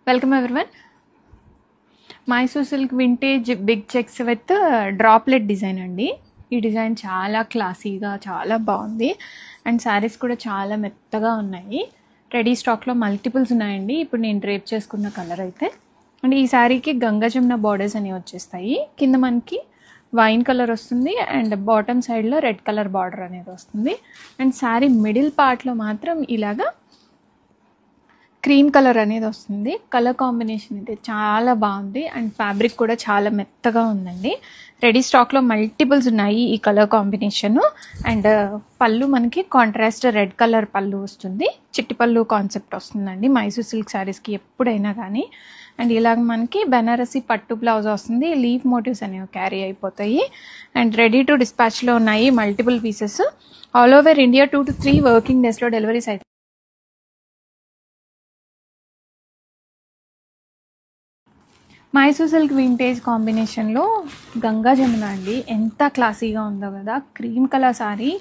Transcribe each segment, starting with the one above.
Welcome everyone. Mysore silk vintage big checks with droplet design అండి. ఈ design చాలా క్లాసీగా చాలా బాగుంది అండ్ శారీస్ కూడా చాలా మెత్తగా ఉన్నాయి. రెడీ స్టాక్లో మల్టిపుల్స్ ఉన్నాయండి. ఇప్పుడు నేను డ్రేప్ చేసుకున్న కలర్ అయితే అండ్ ఈ శారీకి గంగా జమున బార్డర్స్ అనేవి వచ్చేస్తాయి. కింద మనకి వైన్ కలర్ వస్తుంది అండ్ బాటమ్ సైడ్లో రెడ్ కలర్ బార్డర్ అనేది వస్తుంది అండ్ శారీ మిడిల్ పార్ట్లో మాత్రం ఇలాగా క్రీమ్ కలర్ అనేది వస్తుంది. కలర్ కాంబినేషన్ అయితే చాలా బాగుంది అండ్ ఫ్యాబ్రిక్ కూడా చాలా మెత్తగా ఉందండి. రెడీ స్టాక్లో మల్టిపుల్స్ ఉన్నాయి ఈ కలర్ కాంబినేషన్. అండ్ పళ్ళు మనకి కాంట్రాస్ట్ రెడ్ కలర్ పళ్ళు వస్తుంది. చిట్టి పళ్ళు కాన్సెప్ట్ వస్తుందండి మైసూర్ సిల్క్ శారీస్కి ఎప్పుడైనా కానీ. అండ్ ఇలాగ మనకి బెనారసి పట్టు బ్లౌజ్ వస్తుంది. లీఫ్ మోటివ్స్ అనేవి క్యారీ అయిపోతాయి అండ్ రెడీ టు డిస్పాచ్లో ఉన్నాయి multiple pieces. All over India 2 to 3 working డేస్లో డెలివరీస్ అయితే మైసూర్ సిల్క్ వింటేజ్ కాంబినేషన్లో గంగా జమున అండి. ఎంత క్లాసీగా ఉందో కదా. క్రీమ్ కలర్ సారీ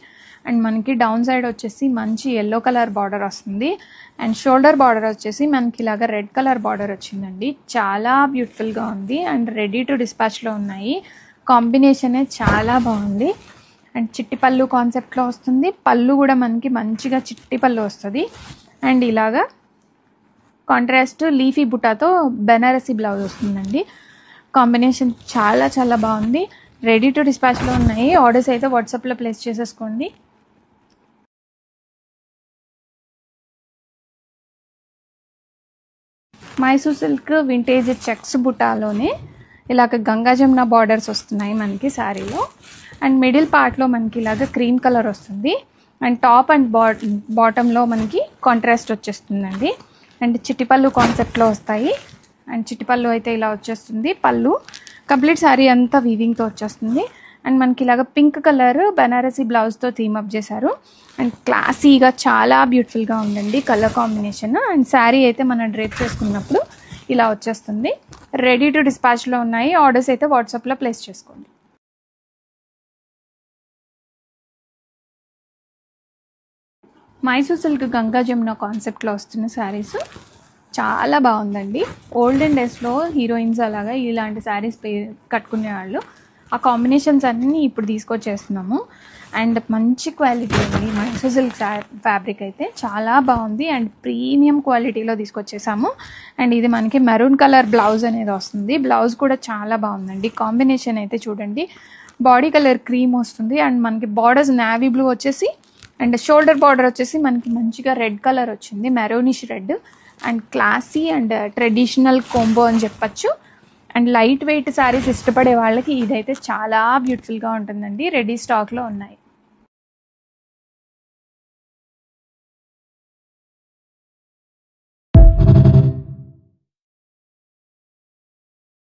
అండ్ మనకి డౌన్ సైడ్ వచ్చేసి మంచి ఎల్లో కలర్ బార్డర్ వస్తుంది అండ్ షోల్డర్ బార్డర్ వచ్చేసి మనకి ఇలాగ రెడ్ కలర్ బార్డర్ వచ్చిందండి. చాలా బ్యూటిఫుల్గా ఉంది అండ్ రెడీ టు డిస్పాచ్లో ఉన్నాయి. కాంబినేషనే చాలా బాగుంది అండ్ చిట్టి పళ్ళు కాన్సెప్ట్లో వస్తుంది. పళ్ళు కూడా మనకి మంచిగా చిట్టి పళ్ళు వస్తుంది అండ్ ఇలాగా కాంట్రాస్ట్ లీఫీ బుటాతో బెనారసీ బ్లౌజ్ వస్తుందండి. కాంబినేషన్ చాలా చాలా బాగుంది. రెడీ టు డిస్పాచ్లో ఉన్నాయి. ఆర్డర్స్ అయితే వాట్సాప్లో ప్లేస్ చేసేసుకోండి. మైసూర్ సిల్క్ వింటేజ్ చెక్స్ బుటాలోనే ఇలాగ గంగా జమున బార్డర్స్ వస్తున్నాయి మనకి శారీలో అండ్ మిడిల్ పార్ట్లో మనకి ఇలాగ క్రీమ్ కలర్ వస్తుంది అండ్ టాప్ అండ్ బాటంలో మనకి కాంట్రాస్ట్ వచ్చేస్తుందండి. అండ్ చిట్టిపళ్ళు కాన్సెప్ట్లో వస్తాయి అండ్ చిట్టిపళ్ళు అయితే ఇలా వచ్చేస్తుంది. పళ్ళు కంప్లీట్ శారీ అంతా వీవింగ్తో వచ్చేస్తుంది అండ్ మనకి ఇలాగ పింక్ కలర్ బెనారసీ బ్లౌజ్తో థీమ్ అప్ చేశారు అండ్ క్లాసీగా చాలా బ్యూటిఫుల్గా ఉందండి కలర్ కాంబినేషన్. అండ్ శారీ అయితే మనం డ్రేప్ చేసుకున్నప్పుడు ఇలా వచ్చేస్తుంది. రెడీ టు డిస్పాచ్లో ఉన్నాయి. ఆర్డర్స్ అయితే వాట్సాప్లో ప్లేస్ చేసుకోండి. మైసూర్ సిల్క్ గంగా జమున కాన్సెప్ట్లో వస్తున్న శారీస్ చాలా బాగుందండి. ఓల్డెన్ డేస్లో హీరోయిన్స్ అలాగా ఇలాంటి శారీస్ కట్టుకునేవాళ్ళు. ఆ కాంబినేషన్స్ అన్నీ ఇప్పుడు తీసుకొచ్చేస్తున్నాము అండ్ మంచి క్వాలిటీ అండి. మైసూర్ సిల్క్ ఫ్యాబ్రిక్ అయితే చాలా బాగుంది అండ్ ప్రీమియం క్వాలిటీలో తీసుకొచ్చేసాము అండ్ ఇది మనకి మెరూన్ కలర్ బ్లౌజ్ అనేది వస్తుంది. బ్లౌజ్ కూడా చాలా బాగుందండి. కాంబినేషన్ అయితే చూడండి. బాడీ కలర్ క్రీమ్ వస్తుంది అండ్ మనకి బార్డర్స్ నావీ బ్లూ వచ్చేసి అండ్ షోల్డర్ బార్డర్ వచ్చేసి మనకి మంచిగా రెడ్ కలర్ వచ్చింది, maroonish red and classy and traditional combo అని చెప్పచ్చు. అండ్ లైట్ వెయిట్ శారీస్ ఇష్టపడే వాళ్ళకి ఇదైతే చాలా బ్యూటిఫుల్గా ఉంటుందండి. రెడీ స్టాక్లో ఉన్నాయి.